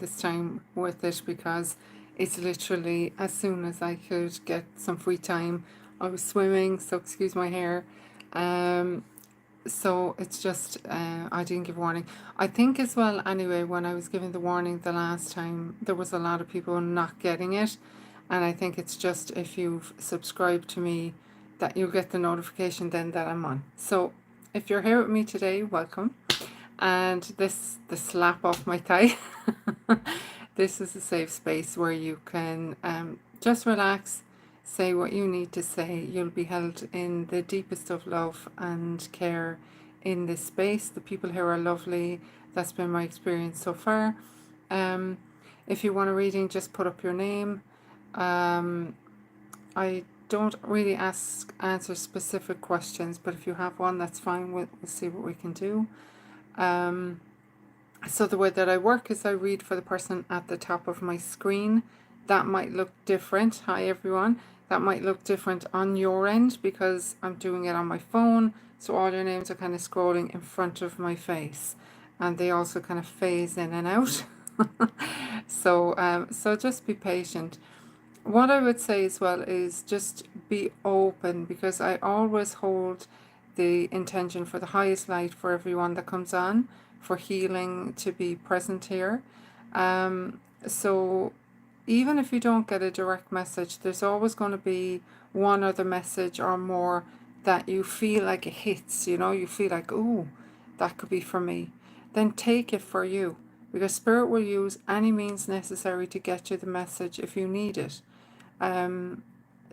this time with it because it's literally as soon as I could get some free time. I was swimming, so excuse my hair. Um, so it's just, I didn't give warning. I think as well, anyway, when I was giving the warning the last time, there was a lot of people not getting it. And I think it's just if you've subscribed to me that you'll get the notification then that I'm on. So if you're here with me today, welcome. And the slap off my thigh. This is a safe space where you can just relax, say what you need to say. You'll be held in the deepest of love and care in this space. The people here are lovely. That's been my experience so far. Um, if you want a reading, just put up your name. I don't really answer specific questions, but if you have one, that's fine. We'll see what we can do. So the way that I work is I read for the person at the top of my screen. That might look different. Hi everyone. That might look different on your end because I'm doing it on my phone. So all your names are kind of scrolling in front of my face. And they also kind of phase in and out. So just be patient. What I would say as well is just be open, because I always hold the intention for the highest light for everyone that comes on, for healing to be present here. So even if you don't get a direct message, there's always going to be one other message or more that you feel like it hits, you know, you feel like, oh, that could be for me. Then take it for you, because Spirit will use any means necessary to get you the message if you need it.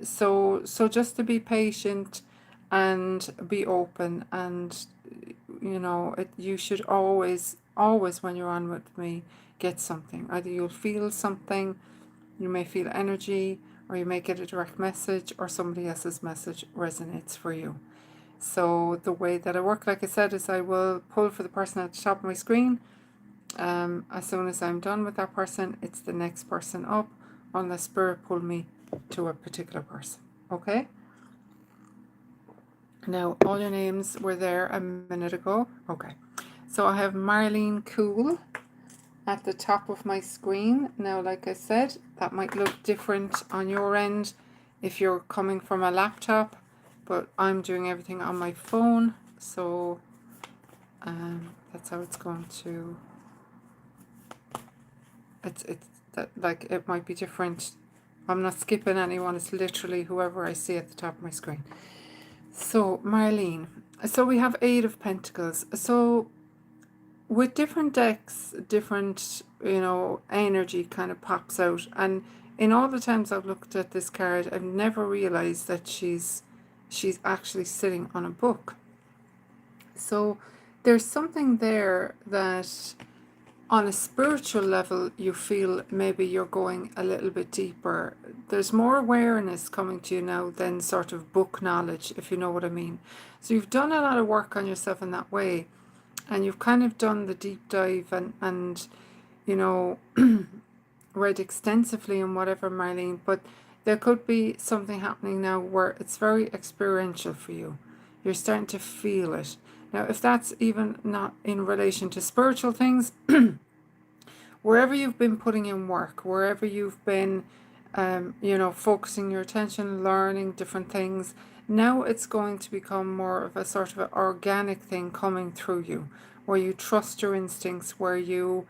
So just to be patient and be open, and you know, you should always when you're on with me get something. Either you'll feel something, you may feel energy, or you may get a direct message, or somebody else's message resonates for you. So the way that I work, like I said, is I will pull for the person at the top of my screen. As soon as I'm done with that person, it's the next person up, unless Spirit pull me to a particular person. Okay? Now, all your names were there a minute ago. Okay. So I have Marlene Cool at the top of my screen. Now, like I said, that might look different on your end if you're coming from a laptop, but I'm doing everything on my phone. So that's how it's going to... It's that, like, it might be different. I'm not skipping anyone. It's literally whoever I see at the top of my screen. So, Marlene. So we have Eight of Pentacles. So with different decks, different, you know, energy kind of pops out. And in all the times I've looked at this card, I've never realized that she's actually sitting on a book. So there's something there that on a spiritual level, you feel maybe you're going a little bit deeper. There's more awareness coming to you now than sort of book knowledge, if you know what I mean. So you've done a lot of work on yourself in that way, and you've kind of done the deep dive and you know, read extensively and whatever, Marlene, but there could be something happening now where it's very experiential for you. You're starting to feel it. Now, if that's even not in relation to spiritual things, wherever you've been putting in work, wherever you've been, you know, focusing your attention, learning different things, now it's going to become more of a sort of an organic thing coming through you, where you trust your instincts, where you're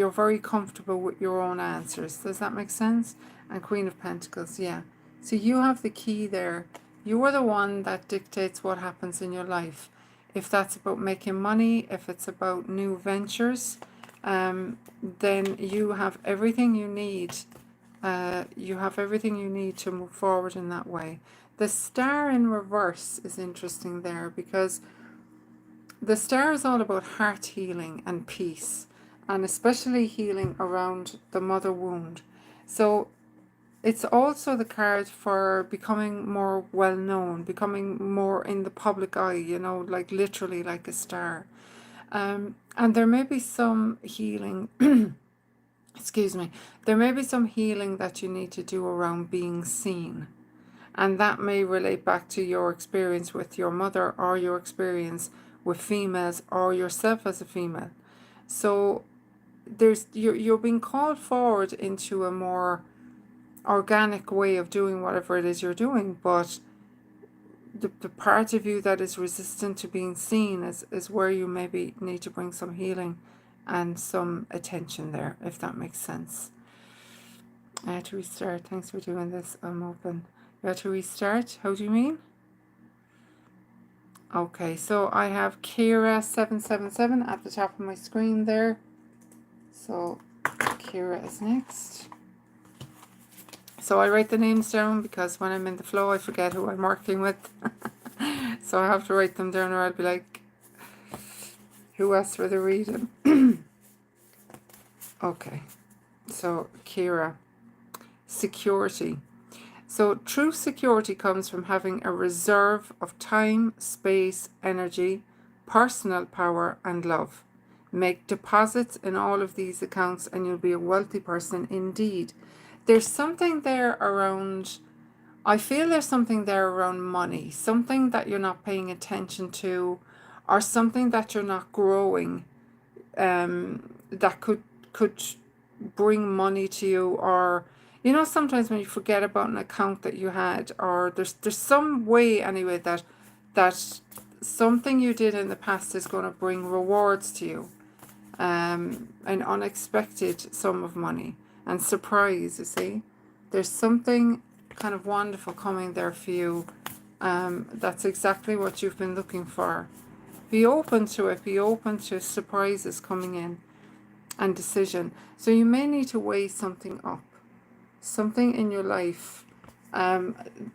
very comfortable with your own answers. Does that make sense? And Queen of Pentacles, yeah. So you have the key there. You are the one that dictates what happens in your life. If that's about making money, if it's about new ventures, then you have everything you need. You have everything you need to move forward in that way. The star in reverse is interesting there, because the star is all about heart healing and peace, and especially healing around the mother wound. So it's also the card for becoming more well-known, becoming more in the public eye, you know, like literally like a star. And there may be some healing, excuse me, there may be some healing that you need to do around being seen. And that may relate back to your experience with your mother, or your experience with females, or yourself as a female. So you're being called forward into a more organic way of doing whatever it is you're doing, but the part of you that is resistant to being seen is where you maybe need to bring some healing and some attention there, if that makes sense. To restart. Thanks for doing this. I'm open. To restart. How do you mean? Okay, so I have Kira 777 at the top of my screen there. So Kira is next. So I write the names down because when I'm in the flow I forget who I'm working with. So I have to write them down or I'll be like, who asked for the reading? Okay, so Kira, security. So true security comes from having a reserve of time, space, energy, personal power and love. Make deposits in all of these accounts and you'll be a wealthy person indeed. There's something there around, I feel there's something there around money, something that you're not paying attention to or something that you're not growing, that could bring money to you, or you know, sometimes when you forget about an account that you had, or there's some way anyway that something you did in the past is going to bring rewards to you, an unexpected sum of money and surprise. You see, there's something kind of wonderful coming there for you. That's exactly what you've been looking for. Be open to it. Be open to surprises coming in and decision. So you may need to weigh something up, something in your life.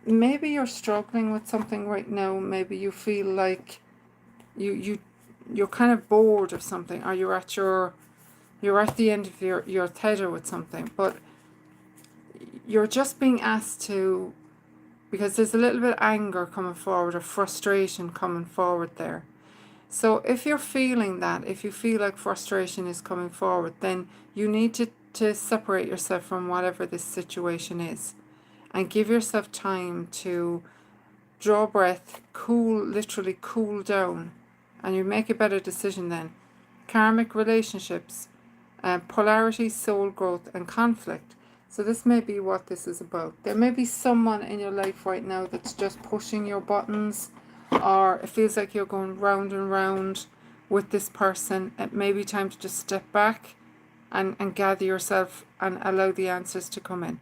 Maybe you're struggling with something right now. Maybe you feel like you're kind of bored of something, or you're at the end of your tether with something, but you're just being asked to, because there's a little bit of anger coming forward or frustration coming forward there. So if you're feeling that, if you feel like frustration is coming forward, then you need to separate yourself from whatever this situation is and give yourself time to draw breath, cool, literally cool down, and you make a better decision then. Karmic relationships, polarity, soul growth, and conflict. So this may be what this is about. There may be someone in your life right now that's just pushing your buttons, or it feels like you're going round and round with this person. It may be time to just step back and gather yourself and allow the answers to come in.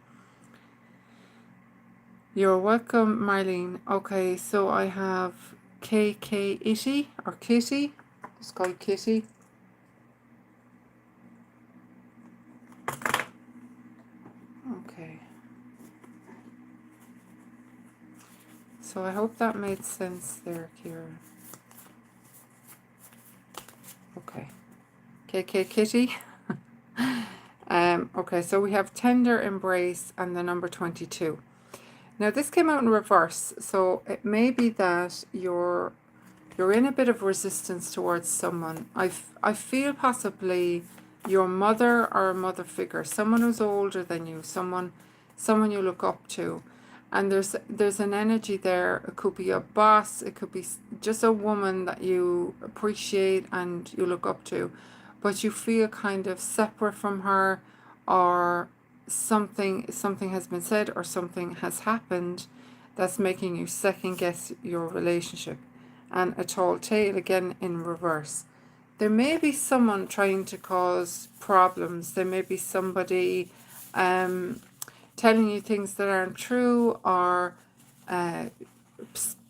You're welcome, Marlene. Okay, so I have KK Itty, or Kitty. It's called Kitty. Okay. So I hope that made sense there, Kira. Okay. KK Kitty. Okay, so we have tender embrace and the number 22. Now this came out in reverse, so it may be that you're in a bit of resistance towards someone. I feel possibly your mother or a mother figure, someone who's older than you, someone you look up to. And there's an energy there. It could be a boss, it could be just a woman that you appreciate and you look up to, but you feel kind of separate from her, or something has been said or something has happened that's making you second guess your relationship. And a tall tale again in reverse. There may be someone trying to cause problems. There may be somebody telling you things that aren't true, or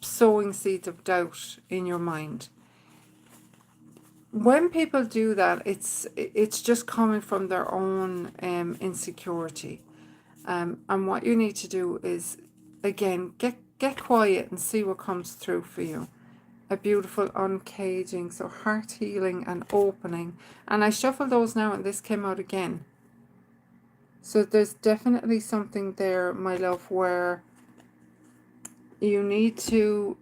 sowing seeds of doubt in your mind. When people do that, it's just coming from their own insecurity. And what you need to do is, again, get quiet and see what comes through for you. A beautiful uncaging, so heart healing and opening. And I shuffled those now and this came out again. So there's definitely something there, my love, where you need to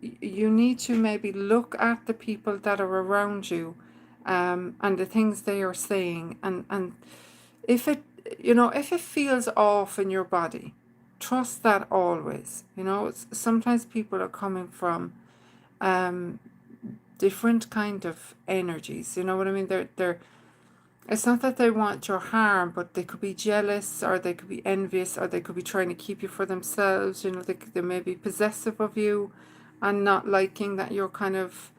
maybe look at the people that are around you, and the things they are saying, and if it feels off in your body, trust that always. Sometimes people are coming from different kind of energies. You know what I mean? It's not that they want your harm, but they could be jealous, or they could be envious, or they could be trying to keep you for themselves. You know, they may be possessive of you and not liking that you're kind of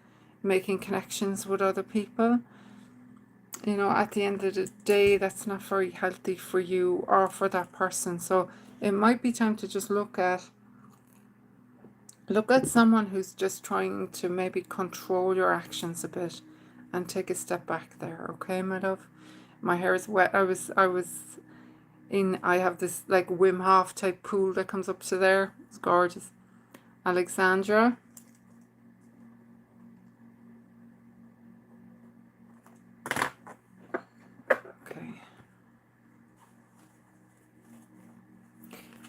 making connections with other people. You know, at the end of the day, that's not very healthy for you or for that person. So it might be time to just look at someone who's just trying to maybe control your actions a bit and take a step back there, okay, my love? My hair is wet. I have this like Wim Hof type pool that comes up to there. It's gorgeous. Alexandra. Okay.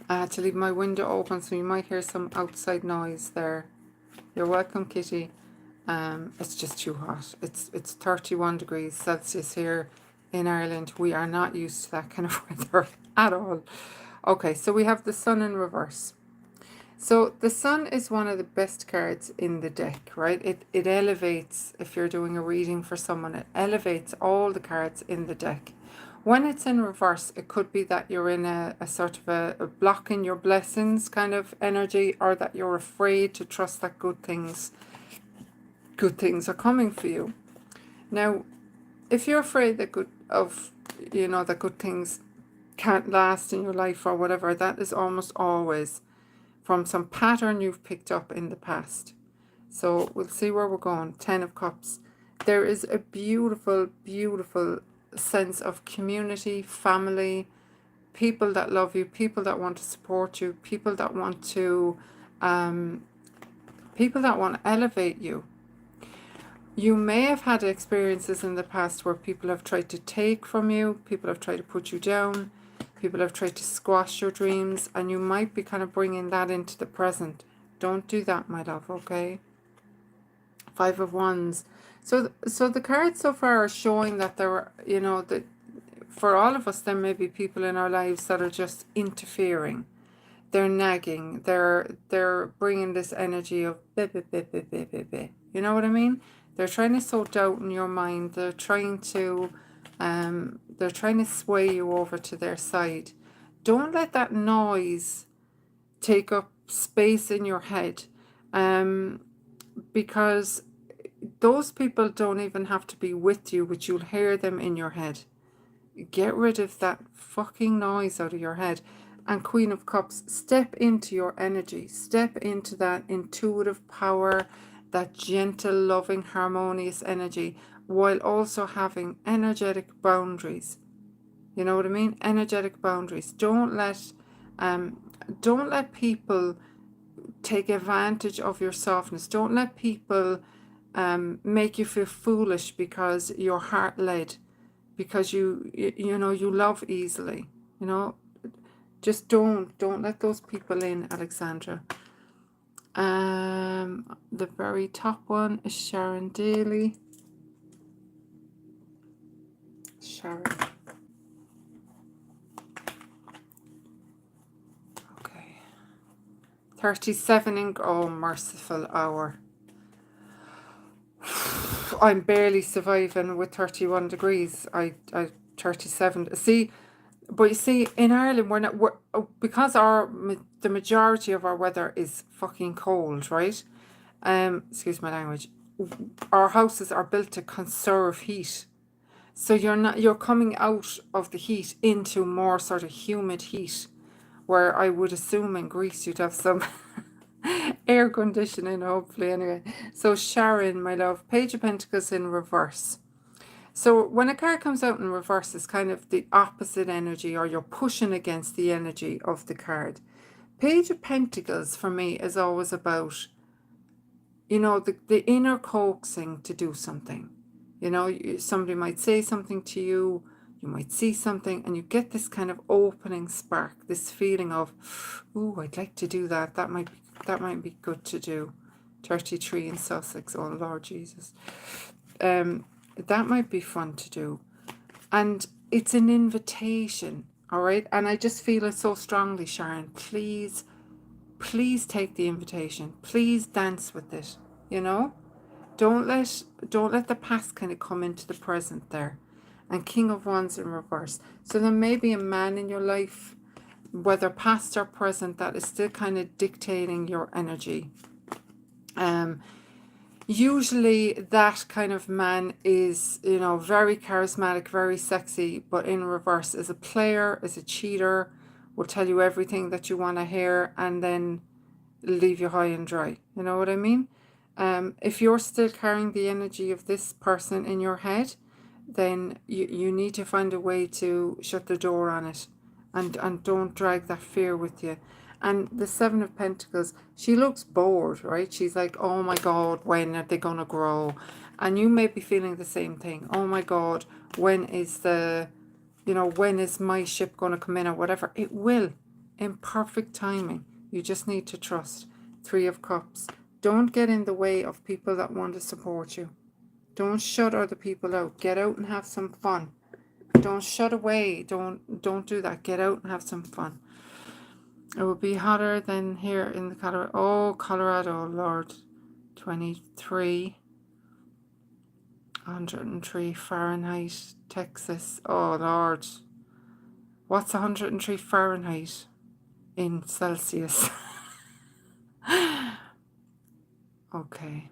I had to leave my window open, so you might hear some outside noise there. You're welcome, Kitty. It's just too hot. It's 31 degrees Celsius here in Ireland. We are not used to that kind of weather at all. Okay, so we have the Sun in reverse. So the Sun is one of the best cards in the deck, right? It elevates, if you're doing a reading for someone, it elevates all the cards in the deck. When it's in reverse, it could be that you're in a sort of a block in your blessings kind of energy, or that you're afraid to trust that good things are coming for you. Now, if you're afraid that that good things can't last in your life or whatever, that is almost always from some pattern you've picked up in the past. So we'll see where we're going. 10 of Cups. There is a beautiful, beautiful sense of community, family, people that love you, people that want to support you, people that want to elevate you. You may have had experiences in the past where people have tried to take from you, people have tried to put you down, people have tried to squash your dreams, and you might be kind of bringing that into the present. Don't do that, my love, okay? 5 of Wands. So the cards so far are showing that there are, that for all of us, there may be people in our lives that are just interfering. They're nagging. They're bringing this energy of you know what I mean? They're trying to sow doubt in your mind. They're trying to sway you over to their side. Don't let that noise take up space in your head, because those people don't even have to be with you, but you'll hear them in your head. Get rid of that fucking noise out of your head. And Queen of Cups, step into your energy. Step into that intuitive power, that gentle, loving, harmonious energy, while also having energetic boundaries. You know what I mean? Energetic boundaries. Don't let people take advantage of your softness. Don't let people make you feel foolish because you're heart-led, because you love easily. Just don't let those people in, Alexandra. The very top one is Sharon Daly. Sharon. Okay. 37 ink. Oh, merciful hour. I'm barely surviving with 31 degrees. I 37. See, but you see, in Ireland, because the majority of our weather is fucking cold, right? Excuse my language. Our houses are built to conserve heat. So you're coming out of the heat into more sort of humid heat, where I would assume in Greece you'd have some air conditioning, hopefully, anyway. So Sharon, my love, Page of Pentacles in reverse. So when a card comes out in reverse, it's kind of the opposite energy, or you're pushing against the energy of the card. Page of Pentacles for me is always about, the inner coaxing to do something. Somebody might say something to you, you might see something, and you get this kind of opening spark, this feeling of, ooh, I'd like to do that. That might be good to do. 33 in Sussex, oh Lord Jesus. That might be fun to do. And it's an invitation, all right? And I just feel it so strongly, Sharon. Please take the invitation. Please dance with it, Don't let the past kind of come into the present there. and King of Wands in reverse. So there may be a man in your life, whether past or present, that is still kind of dictating your energy. Usually that kind of man is, you know, very charismatic, very sexy, but in reverse is a player, is a cheater, will tell you everything that you want to hear and then leave you high and dry. You know what I mean? If you're still carrying the energy of this person in your head, then you need to find a way to shut the door on it, and don't drag that fear with you. And the Seven of Pentacles, she looks bored, right? She's like, oh my God, when are they going to grow? And you may be feeling the same thing. Oh my God, when is the, you know, when is my ship going to come in or whatever? It will, in perfect timing. You just need to trust. Three of Cups. Don't get in the way of people that want to support you. Don't shut other people out. Get out and have some fun. Don't shut away. Don't do that. Get out and have some fun. It will be hotter than here in the Colorado. Oh, Colorado, Lord. 23. 103 Fahrenheit. Texas. Oh, Lord. What's 103 Fahrenheit in Celsius? Okay.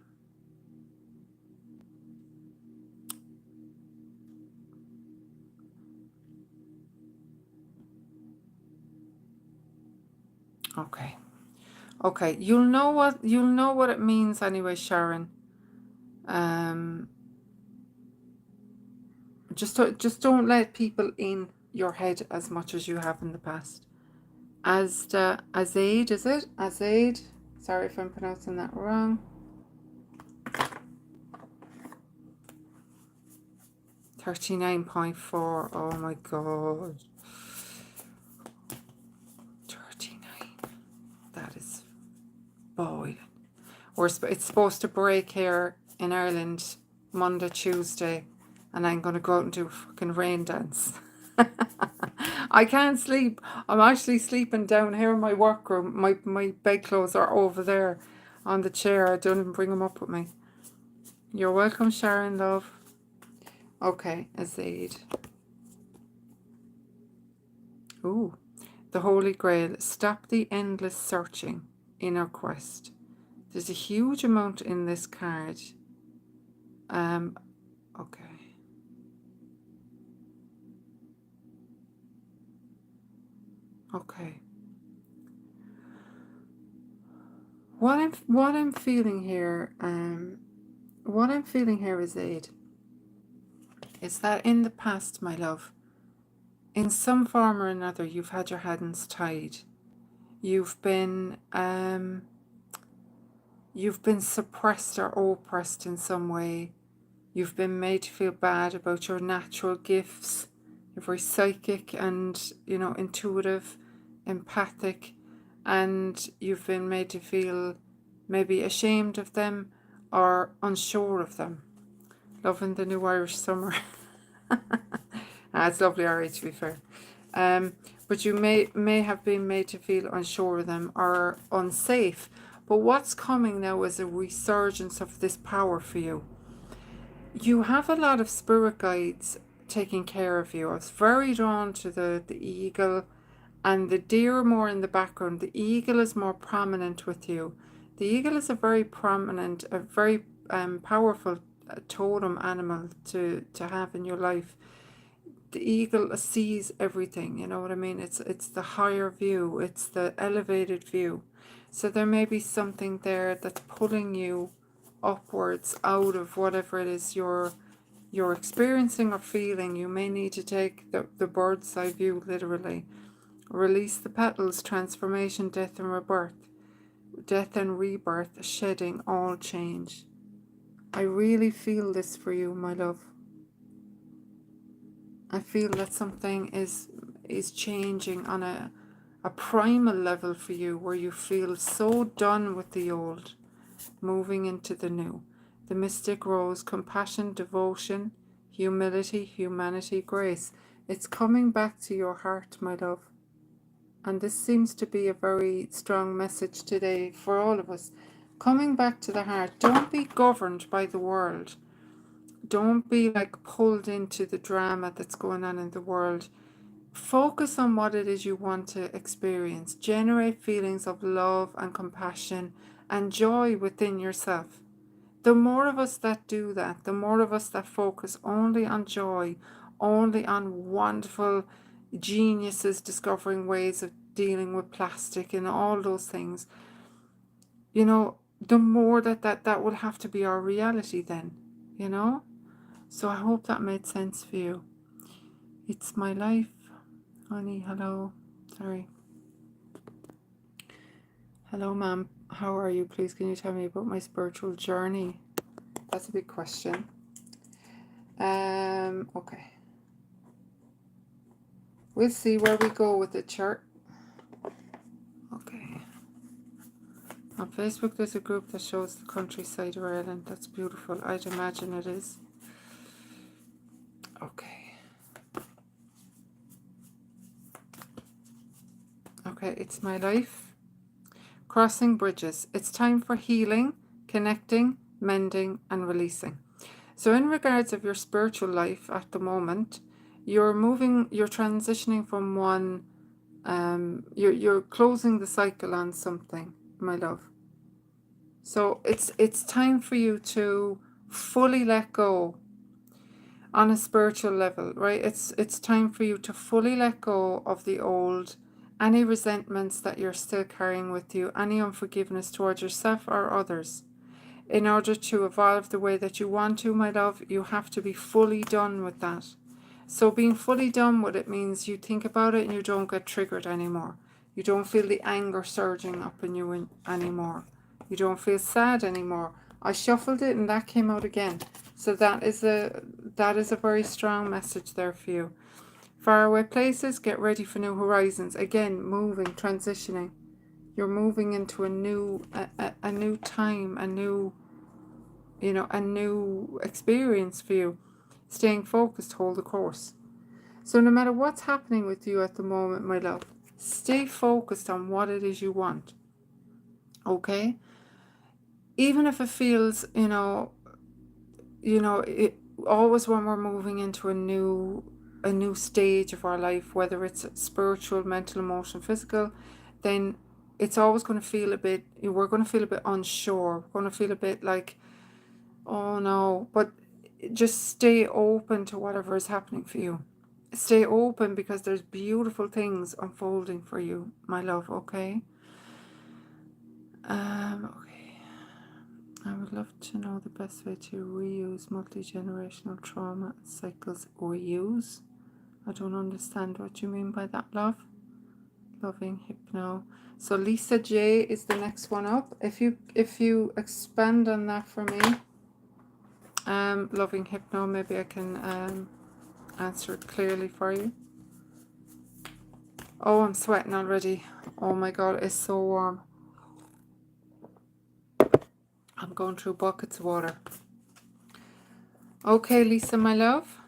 Okay. Okay. You'll know what it means anyway, Sharon. Just don't let people in your head as much as you have in the past. Azaid, is it? Azaid. Sorry if I'm pronouncing that wrong. 39.4. Oh my God. 39. That is boiling. It's supposed to break here in Ireland Monday, Tuesday, and I'm going to go out and do a fucking rain dance. I can't sleep. I'm actually sleeping down here in my workroom. My bedclothes are over there on the chair. I don't even bring them up with me. You're welcome, Sharon, love. Okay, Azaid. Ooh, the Holy Grail. Stop the endless searching. Inner quest. There's a huge amount in this card. Okay. Okay. What I'm feeling here, Aid, is that in the past, my love, in some form or another, you've had your hands tied. You've been suppressed or oppressed in some way. You've been made to feel bad about your natural gifts. You're very psychic and, you know, intuitive, empathic, and you've been made to feel maybe ashamed of them or unsure of them. Loving the new Irish summer. It's lovely, Ari, to be fair. But you may have been made to feel unsure of them or unsafe. But what's coming now is a resurgence of this power for you. You have a lot of spirit guides taking care of you. I was very drawn to the eagle, and the deer are more in the background. The eagle is more prominent with you. The eagle is a very prominent, a very powerful totem animal to have in your life. The eagle sees everything, you know what I mean? It's the higher view, it's the elevated view. So there may be something there that's pulling you upwards out of whatever it is you're experiencing or feeling. You may need to take the bird's eye view literally. Release the petals, transformation, death and rebirth, shedding, all change. I really feel this for you, my love. I feel that something is changing on a primal level for you, where you feel so done with the old, moving into the new. The mystic rose, compassion, devotion, humility, humanity, grace. It's coming back to your heart, my love. And this seems to be a very strong message today for all of us. Coming back to the heart. Don't be governed by the world. Don't be like pulled into the drama that's going on in the world. Focus on what it is you want to experience. Generate feelings of love and compassion and joy within yourself. The more of us that do that, the more of us that focus only on joy, only on wonderful geniuses discovering ways of dealing with plastic and all those things, you know, the more that will have to be our reality then, you know. So I hope that made sense for you. It's my life, honey. Hello. Sorry. Hello, ma'am. How are you? Please, can you tell me about my spiritual journey? That's a big question. Okay. We'll see where we go with the chart. Okay. On Facebook, there's a group that shows the countryside of Ireland. That's beautiful. I'd imagine it is. Okay. Okay, it's my life. Crossing bridges. It's time for healing, connecting, mending, and releasing. So in regards of your spiritual life at the moment, you're transitioning from one, you're closing the cycle on something, my love. So it's time for you to fully let go on a spiritual level, right? It's time for you to fully let go of the old, any resentments that you're still carrying with you, any unforgiveness towards yourself or others. In order to evolve the way that you want to, my love, you have to be fully done with that. So being fully done with it means you think about it and you don't get triggered anymore. You don't feel the anger surging up in you anymore. You don't feel sad anymore. I shuffled it and that came out again. So that is a very strong message there for you. Faraway places, get ready for new horizons. Again, moving, transitioning. You're moving into a new time, a new experience for you. Staying focused, hold the course. So no matter what's happening with you at the moment, my love, stay focused on what it is you want. Okay? Even if it feels, it always when we're moving into a new stage of our life, whether it's spiritual, mental, emotional, physical, then it's always going to feel we're going to feel a bit unsure. We're going to feel a bit like, oh no, but just stay open to whatever is happening for you. Stay open because there's beautiful things unfolding for you, my love, okay? Okay. I would love to know the best way to reuse multi-generational trauma cycles. Reuse? I don't understand what you mean by that, love. Loving Hypno. So Lisa J is the next one up. If you expand on that for me, Loving Hypno, maybe I can answer it clearly for you. Oh, I'm sweating already. Oh my god, it's so warm. I'm going through buckets of water. Okay, Lisa, my love.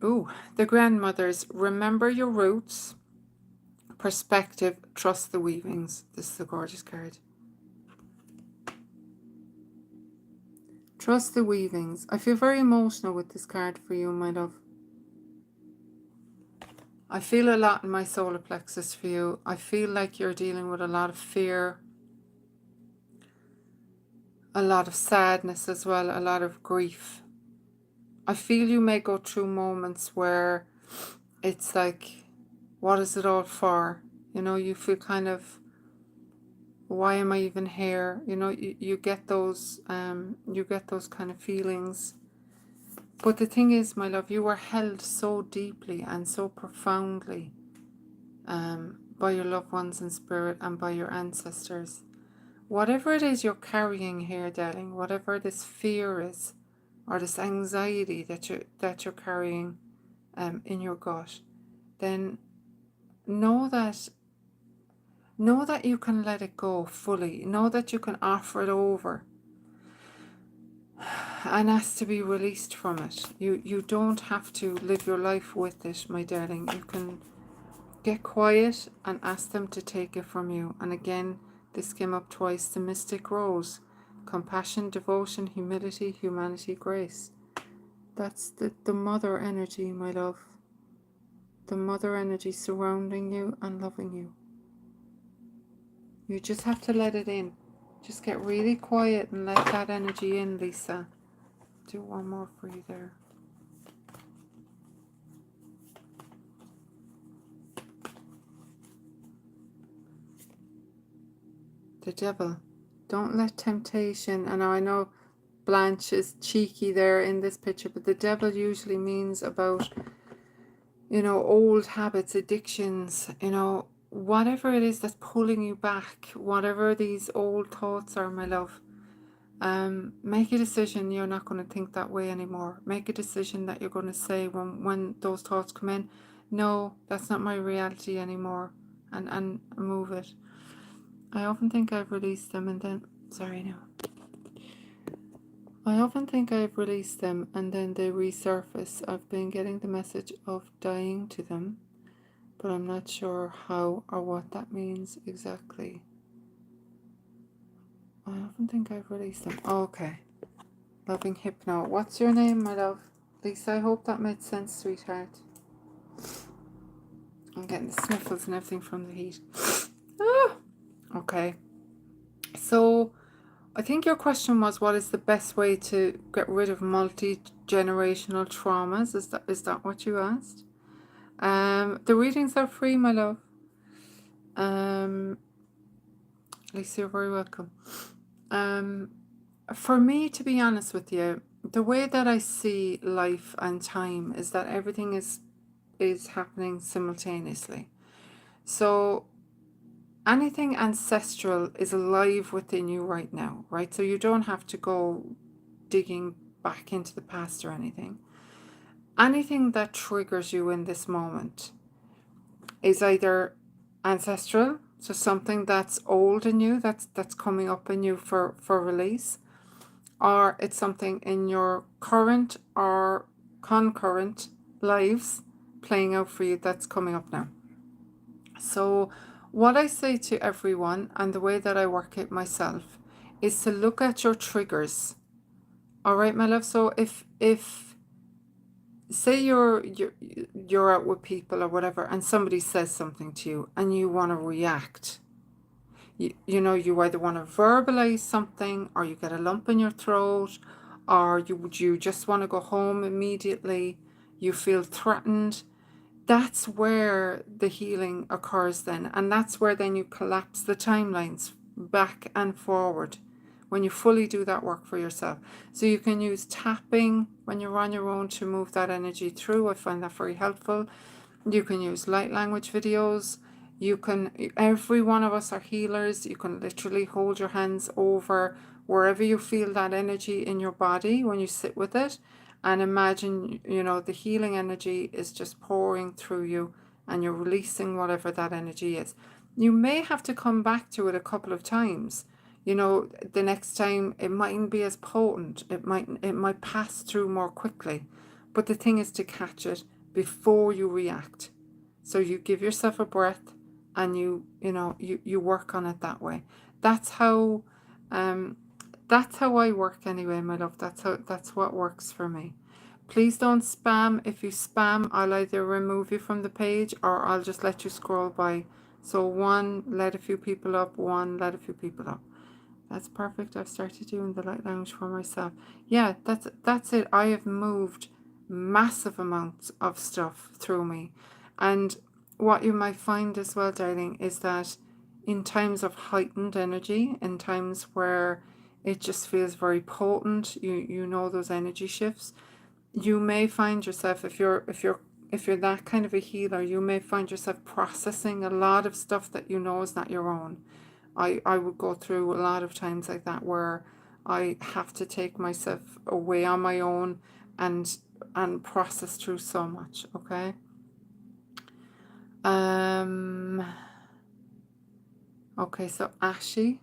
Ooh, the grandmothers. Remember your roots. Perspective. Trust the weavings. This is a gorgeous card. Trust the weavings. I feel very emotional with this card for you, my love. I feel a lot in my solar plexus for you. I feel like you're dealing with a lot of fear, a lot of sadness as well, a lot of grief. I feel you may go through moments where it's like, what is it all for? You feel kind of, why am I even here? You get those kind of feelings. But the thing is, my love, you were held so deeply and so profoundly by your loved ones in spirit and by your ancestors. Whatever it is you're carrying here, darling, whatever this fear is, or this anxiety that you're carrying in your gut, then know that you can let it go fully. Know that you can offer it over and ask to be released from it. You don't have to live your life with it, my darling. You can get quiet and ask them to take it from you. And again, this came up twice, the mystic rose. Compassion, devotion, humility, humanity, grace. That's the mother energy, my love. The mother energy surrounding you and loving you. You just have to let it in. Just get really quiet and let that energy in, Lisa. Do one more for you there. The devil. Don't let temptation, and I know Blanche is cheeky there in this picture, but the devil usually means about, you know, old habits, addictions, you know, whatever it is that's pulling you back, whatever these old thoughts are, my love. Make a decision you're not going to think that way anymore. Make a decision that you're going to say when those thoughts come in, no, that's not my reality anymore, and move it. I often think I've released them and then, sorry now. I often think I've released them and then they resurface. I've been getting the message of dying to them, but I'm not sure how or what that means exactly. I often think I've released them. Okay. Loving Hypno. What's your name, my love? Lisa, I hope that made sense, sweetheart. I'm getting the sniffles and everything from the heat. Ah! Okay. So, I think your question was, what is the best way to get rid of multi-generational traumas? Is that what you asked? The readings are free, my love. Lisa, you're very welcome. For me, to be honest with you, the way that I see life and time is that everything is happening simultaneously. So anything ancestral is alive within you right now, right? So you don't have to go digging back into the past or anything. Anything that triggers you in this moment is either ancestral, so something that's old in you, that's coming up in you for release, or it's something in your current or concurrent lives playing out for you that's coming up now. So what I say to everyone, and the way that I work it myself, is to look at your triggers. All right, my love. So if say you're out with people or whatever, and somebody says something to you and you want to react, you know, you either want to verbalize something, or you get a lump in your throat, or you just want to go home immediately, you feel threatened. That's where the healing occurs then, and that's where then you collapse the timelines back and forward when you fully do that work for yourself. So you can use tapping when you're on your own to move that energy through. I find that very helpful. You can use light language videos. You can, every one of us are healers. You can literally hold your hands over wherever you feel that energy in your body when you sit with it, and imagine, you know, the healing energy is just pouring through you and you're releasing whatever that energy is. You may have to come back to it a couple of times. You know, the next time it mightn't be as potent. It might pass through more quickly. But the thing is to catch it before you react. So you give yourself a breath and you work on it that way. That's how I work anyway, my love. That's what works for me. Please don't spam. If you spam, I'll either remove you from the page or I'll just let you scroll by. So one, let a few people up, one, let a few people up. That's perfect. I've started doing the light lounge for myself. Yeah, that's it. I have moved massive amounts of stuff through me. And what you might find as well, darling, is that in times of heightened energy, in times where it just feels very potent, you know those energy shifts, you may find yourself, if you're that kind of a healer, you may find yourself processing a lot of stuff that you know is not your own. I would go through a lot of times like that where I have to take myself away on my own and process through so much. Okay. Okay, so Ashy.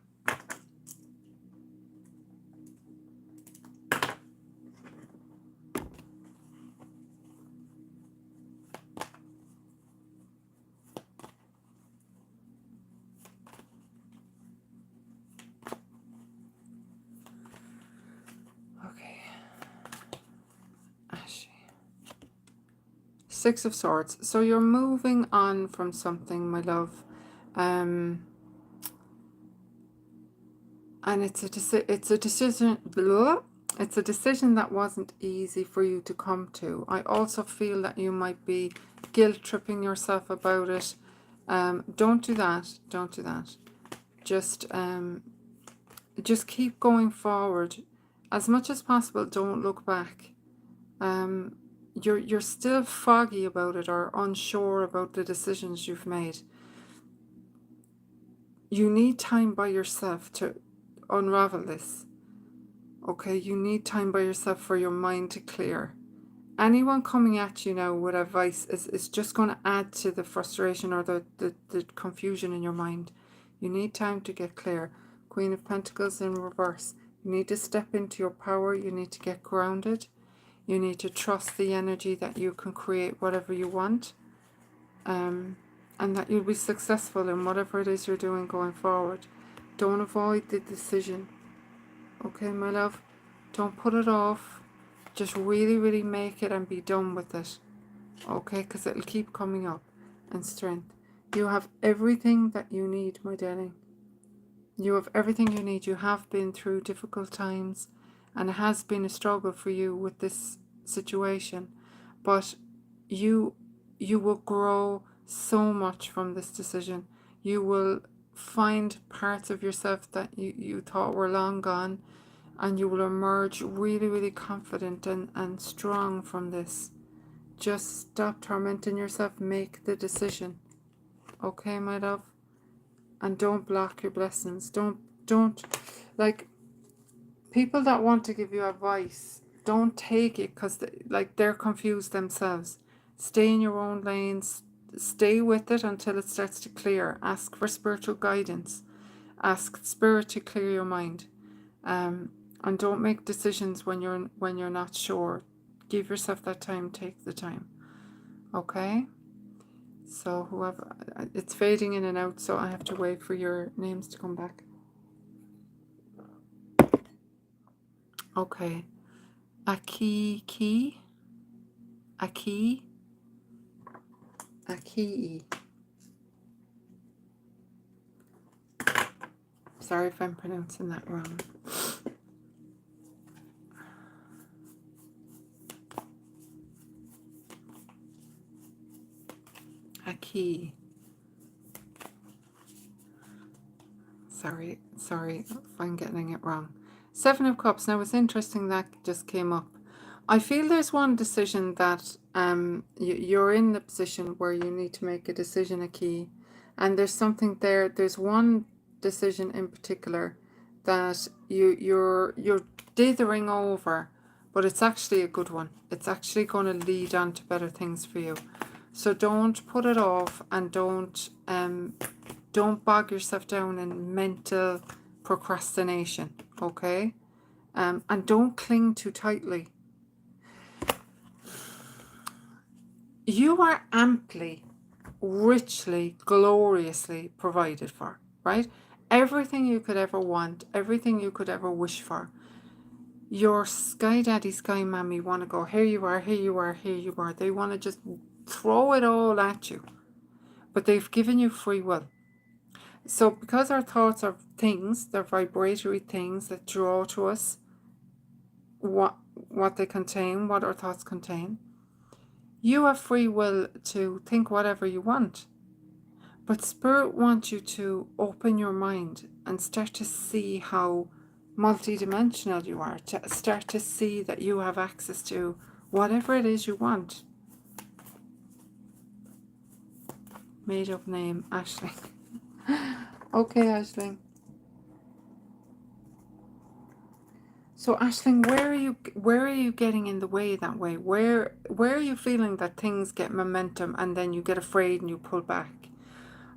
Six of Swords. So you're moving on from something, my love. And it's a decision. Blah, it's a decision that wasn't easy for you to come to. I also feel that you might be guilt tripping yourself about it. Don't do that. Don't do that. Just keep going forward as much as possible. Don't look back. You're still foggy about it or unsure about the decisions you've made. You need time by yourself to unravel this. Okay, you need time by yourself for your mind to clear. Anyone coming at you now with advice is just going to add to the frustration or the confusion in your mind. You need time to get clear. Queen of Pentacles in reverse. You need to step into your power. You need to get grounded. You need to trust the energy that you can create whatever you want. And that you'll be successful in whatever it is you're doing going forward. Don't avoid the decision. Okay, my love? Don't put it off. Just really, really make it and be done with it. Okay, because it'll keep coming up. And strength. You have everything that you need, my darling. You have everything you need. You have been through difficult times. And it has been a struggle for you with this situation. But you will grow so much from this decision. You will find parts of yourself that you thought were long gone. And you will emerge really, really confident and strong from this. Just stop tormenting yourself. Make the decision. Okay, my love? And don't block your blessings. Don't, like, people that want to give you advice, don't take it because, they're confused themselves. Stay in your own lanes. Stay with it until it starts to clear. Ask for spiritual guidance. Ask Spirit to clear your mind. And don't make decisions when you're not sure. Give yourself that time. Take the time. Okay? So whoever, it's fading in and out, so I have to wait for your names to come back. Okay. Aki. Sorry if I'm pronouncing that wrong. Aki. Sorry if I'm getting it wrong. Seven of Cups. Now it's interesting that just came up. I feel there's one decision that you're in the position where you need to make a decision, Aki. And there's something there. There's one decision in particular that you're dithering over, but it's actually a good one. It's actually going to lead on to better things for you. So don't put it off, and don't bog yourself down in mental procrastination, okay? And don't cling too tightly. You are amply, richly, gloriously provided for, right? Everything you could ever want, everything you could ever wish for. Your sky daddy, sky mommy want to go, here you are, here you are, here you are. They want to just throw it all at you. But they've given you free will. So because our thoughts are things, they're vibratory things that draw to us what they contain, what our thoughts contain. You have free will to think whatever you want. But Spirit wants you to open your mind and start to see how multidimensional you are, to start to see that you have access to whatever it is you want. Made up name, Aisling. Okay, Aisling. So Aisling, where are you getting in the way that way? Where are you feeling that things get momentum and then you get afraid and you pull back?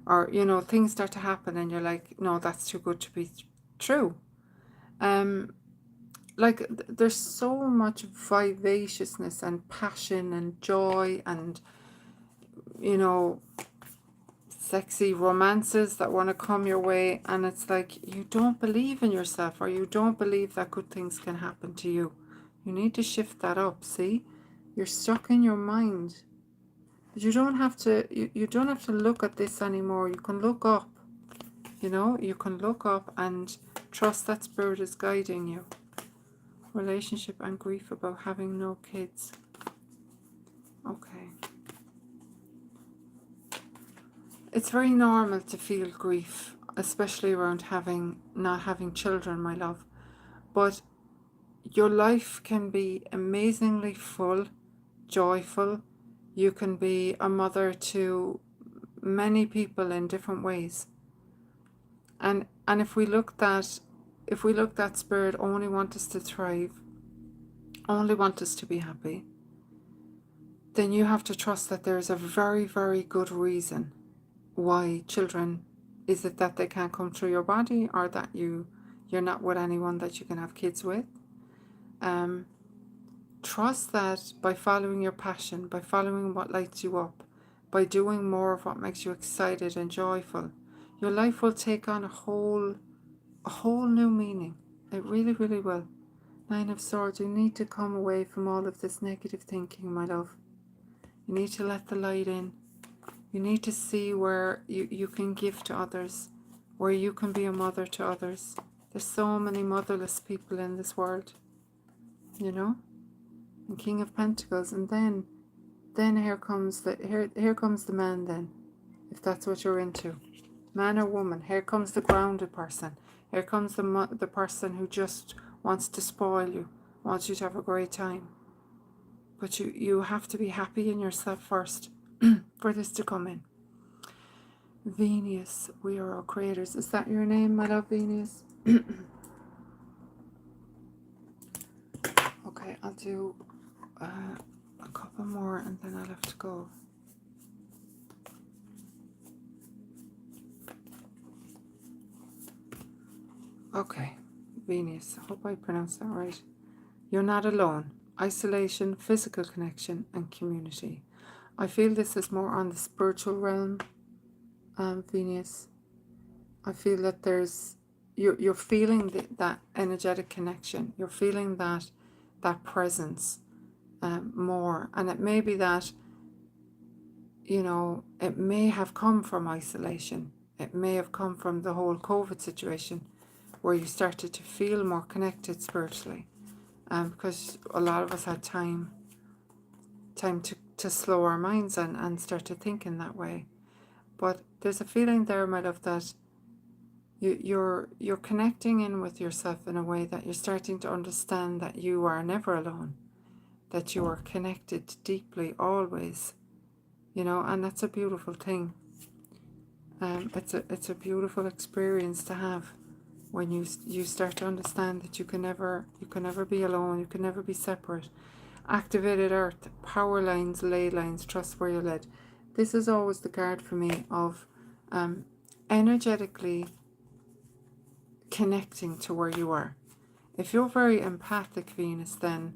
Or, you know, things start to happen and you're like, no, that's too good to be true. Like, there's so much vivaciousness and passion and joy and, you know, sexy romances that want to come your way, and it's like you don't believe in yourself, or you don't believe that good things can happen to you. You need to shift that up. See, you're stuck in your mind. You don't have to, you don't have to look at this anymore. You can look up, you know, you can look up and trust that Spirit is guiding you. Relationship and grief about having no kids. Okay. It's very normal to feel grief, especially around not having children, my love. But your life can be amazingly full, joyful. You can be a mother to many people in different ways. And if we look that Spirit only want us to thrive, only want us to be happy, then you have to trust that there is a very, very good reason why children, is it that they can't come through your body, or that you're not with anyone that you can have kids with? Trust that by following your passion, by following what lights you up, by doing more of what makes you excited and joyful, your life will take on a whole new meaning. It really, really will. Nine of Swords, you need to come away from all of this negative thinking, my love. You need to let the light in. You need to see where you can give to others, where you can be a mother to others. There's so many motherless people in this world, you know? And King of Pentacles, and then here comes the man then, if that's what you're into. Man or woman, here comes the grounded person. Here comes the person who just wants to spoil you, wants you to have a great time. But you have to be happy in yourself first for this to come in. Venus, we are all creators. Is that your name, my love, Venus? Okay, I'll do a couple more and then I'll have to go. Okay, Venus, I hope I pronounced that right. You're not alone. Isolation, physical connection, and community. I feel this is more on the spiritual realm, Venus. I feel that you're feeling that energetic connection. You're feeling that presence more. And it may be that, you know, it may have come from isolation. It may have come from the whole COVID situation, where you started to feel more connected spiritually. Because a lot of us had time to slow our minds and start to think in that way. But there's a feeling there, my love, that you're connecting in with yourself in a way that you're starting to understand that you are never alone, that you are connected deeply always, you know, and that's a beautiful thing. It's a beautiful experience to have when you start to understand that you can never be alone, you can never be separate. Activated earth, power lines, ley lines, trust where you're led. This is always the card for me of energetically connecting to where you are. If you're very empathic, Venus, then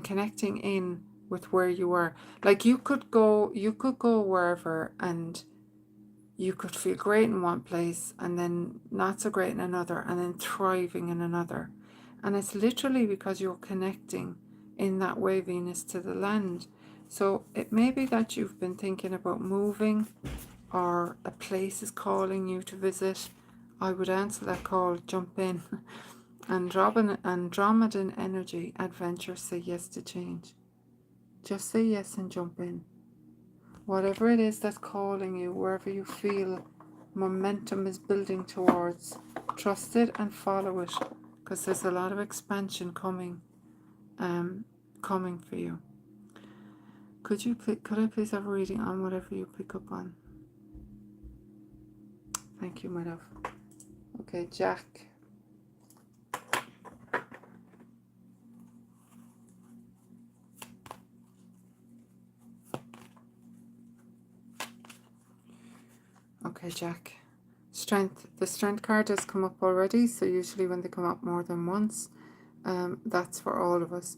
connecting in with where you are. Like you could go wherever and you could feel great in one place and then not so great in another and then thriving in another. And it's literally because you're connecting in that way, Venus, to the land. So it may be that you've been thinking about moving, or a place is calling you to visit. I would answer that call, jump in. Andromedan energy, adventure, say yes to change. Just say yes and jump in. Whatever it is that's calling you, wherever you feel momentum is building towards, trust it and follow it, because there's a lot of expansion coming for you. Could I please have a reading on whatever you pick up on? Thank you, my love. Okay, Jack. Okay, Jack. Strength. The strength card has come up already, so usually when they come up more than once, that's for all of us.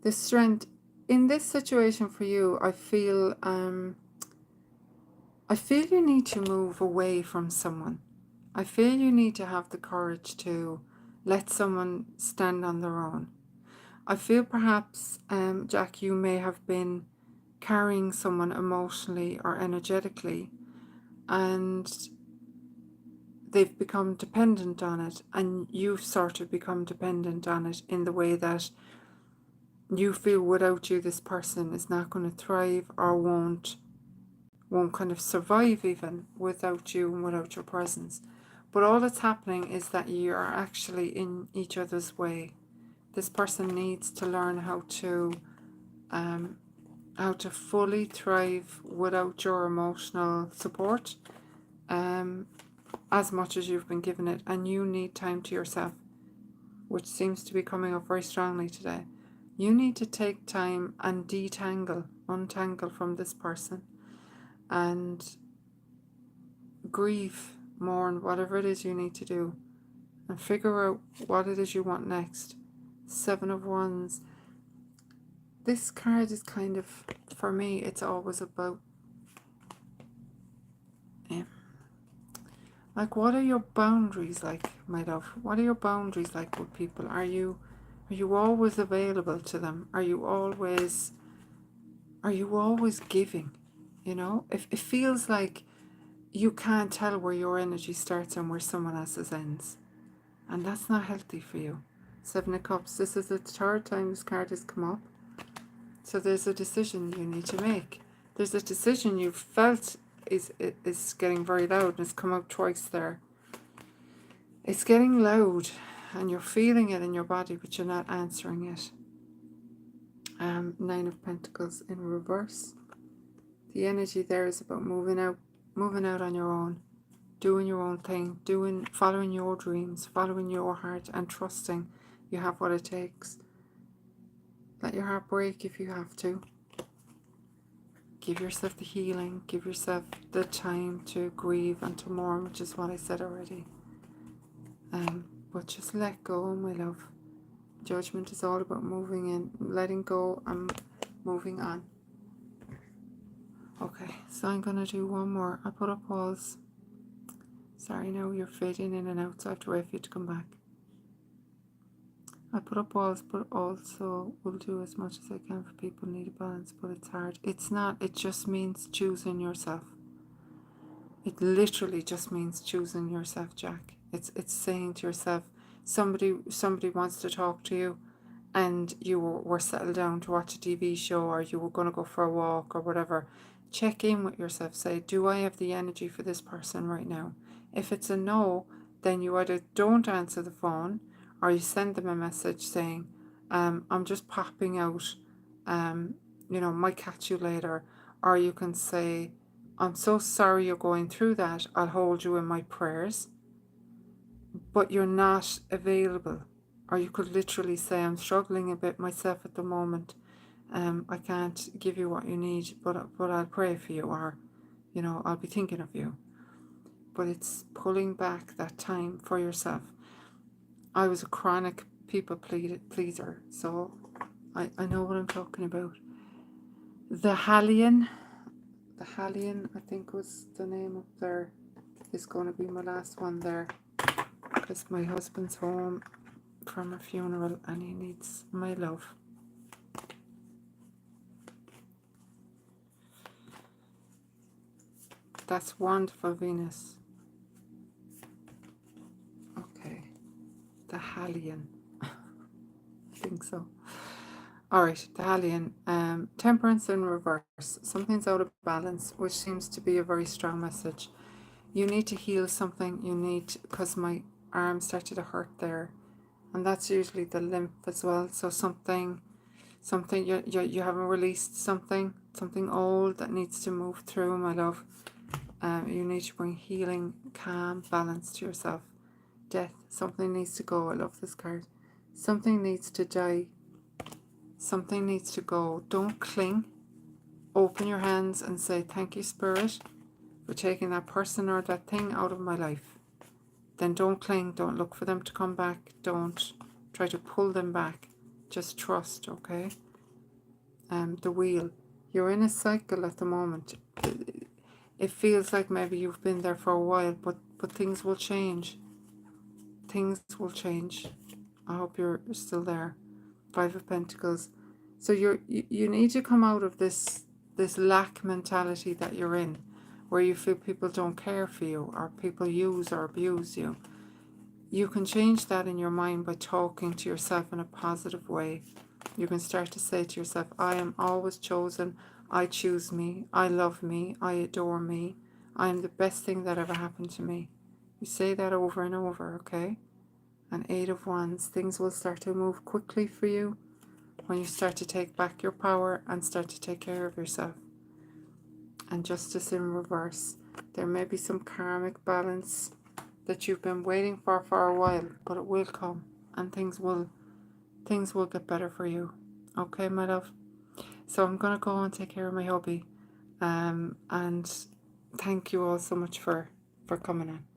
The strength in this situation for you, I feel you need to move away from someone. I feel you need to have the courage to let someone stand on their own. I feel perhaps, Jack, you may have been carrying someone emotionally or energetically, and they've become dependent on it, and you've sort of become dependent on it in the way that you feel without you this person is not going to thrive, or won't kind of survive even without you and without your presence. But all that's happening is that you are actually in each other's way. This person needs to learn how to fully thrive without your emotional support, as much as you've been given it, and you need time to yourself, which seems to be coming up very strongly today. You need to take time and untangle from this person, and grieve, mourn, whatever it is you need to do, and figure out what it is you want next. 7 of Wands. This card is kind of, for me, it's always about, like, what are your boundaries like, my love? What are your boundaries like with people? Are you always available to them? Are you always giving? You know, if it feels like you can't tell where your energy starts and where someone else's ends, and that's not healthy for you. 7 of Cups. This is the 3rd time this card has come up. So there's a decision you need to make. There's a decision you've felt is getting very loud, and it's come up twice there. It's getting loud and you're feeling it in your body, but you're not answering it. 9 of Pentacles in reverse. The energy there is about moving out on your own, doing your own thing, following your dreams, following your heart, and trusting you have what it takes. Let your heart break if you have to. Give yourself the healing, give yourself the time to grieve and to mourn, which is what I said already. But just let go, my love. Judgment is all about moving in, letting go and moving on. Okay, so I'm going to do one more. I'll put up pause. Sorry, now you're fading in and out, so I have to wait for you to come back. I put up walls, but also will do as much as I can for people who need a balance, but it's hard. It's not, it just means choosing yourself. It literally just means choosing yourself, Jack. It's saying to yourself, somebody wants to talk to you, and you were settled down to watch a TV show, or you were going to go for a walk or whatever. Check in with yourself. Say, do I have the energy for this person right now? If it's a no, then you either don't answer the phone, or you send them a message saying, I'm just popping out, might catch you later. Or you can say, I'm so sorry you're going through that. I'll hold you in my prayers. But you're not available. Or you could literally say, I'm struggling a bit myself at the moment. I can't give you what you need, but I'll pray for you, or, I'll be thinking of you. But it's pulling back that time for yourself. I was a chronic people pleaser, so I know what I'm talking about. The Hallian, I think was the name up there, is going to be my last one there, because my husband's home from a funeral and he needs my love. That's wonderful, Venus. Okay, the Hallian. I think so. Alright, the Hallian. Temperance in reverse. Something's out of balance, which seems to be a very strong message. You need to heal something. Because my arm started to hurt there. And that's usually the lymph as well. So something you haven't released, something old that needs to move through, my love. You need to bring healing, calm, balance to yourself. Death, something needs to go. I love this card. Something needs to die. Something needs to go. Don't cling. Open your hands and say, thank you, Spirit, for taking that person or that thing out of my life. Then don't cling. Don't look for them to come back. Don't try to pull them back. Just trust, okay? The wheel. You're in a cycle at the moment. It feels like maybe you've been there for a while, but things will change. Things will change. I hope you're still there. 5 of Pentacles. So you need to come out of this this lack mentality that you're in, where you feel people don't care for you or people use or abuse you. You can change that in your mind by talking to yourself in a positive way. You can start to say to yourself, I am always chosen, I choose me, I love me, I adore me, I am the best thing that ever happened to me. You say that over and over, okay? And 8 of Wands, things will start to move quickly for you when you start to take back your power and start to take care of yourself. And Justice in reverse. There may be some karmic balance that you've been waiting for a while, but it will come and things will get better for you. Okay, my love? So I'm going to go and take care of my hubby. And thank you all so much for coming in.